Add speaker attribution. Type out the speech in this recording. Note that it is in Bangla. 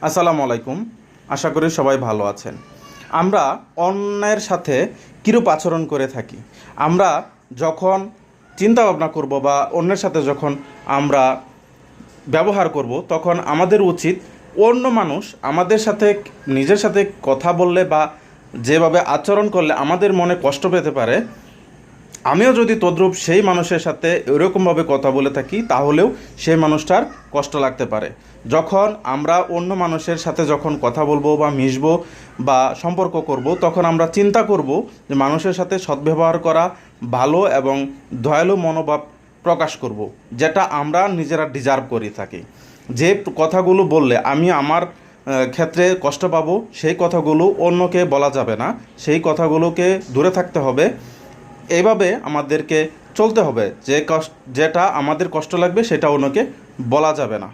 Speaker 1: আসসালামু আলাইকুম। আশা করি সবাই ভালো আছেন। আমরা অন্যের সাথে কিরূপ আচরণ করে থাকি, আমরা যখন চিন্তা ভাবনা করব বা অন্যের সাথে যখন আমরা ব্যবহার করব, তখন আমাদের উচিত অন্য মানুষ আমাদের সাথে নিজের সাথে কথা বললে বা যেভাবে আচরণ করলে আমাদের মনে কষ্ট পেতে পারে, আমিও যদি তদ্রূপ সেই মানুষের সাথে এরকমভাবে কথা বলে থাকি, তাহলেও সেই মানুষটার কষ্ট লাগতে পারে। যখন আমরা অন্য মানুষের সাথে যখন কথা বলবো বা মিশবো বা সম্পর্ক করব, তখন আমরা চিন্তা করব যে মানুষের সাথে সদ্ব্যবহার করা ভালো এবং দয়ালু মনোভাব প্রকাশ করব, যেটা আমরা নিজেরা ডিজার্ভ করে থাকি। যে কথাগুলো বললে আমি আমার ক্ষেত্রে কষ্ট পাবো, সেই কথাগুলো অন্যকে বলা যাবে না, সেই কথাগুলোকে দূরে থাকতে হবে। এইভাবে আমাদেরকে চলতে হবে, যেটা আমাদের কষ্ট লাগবে সেটা অন্যকে বলা যাবে না।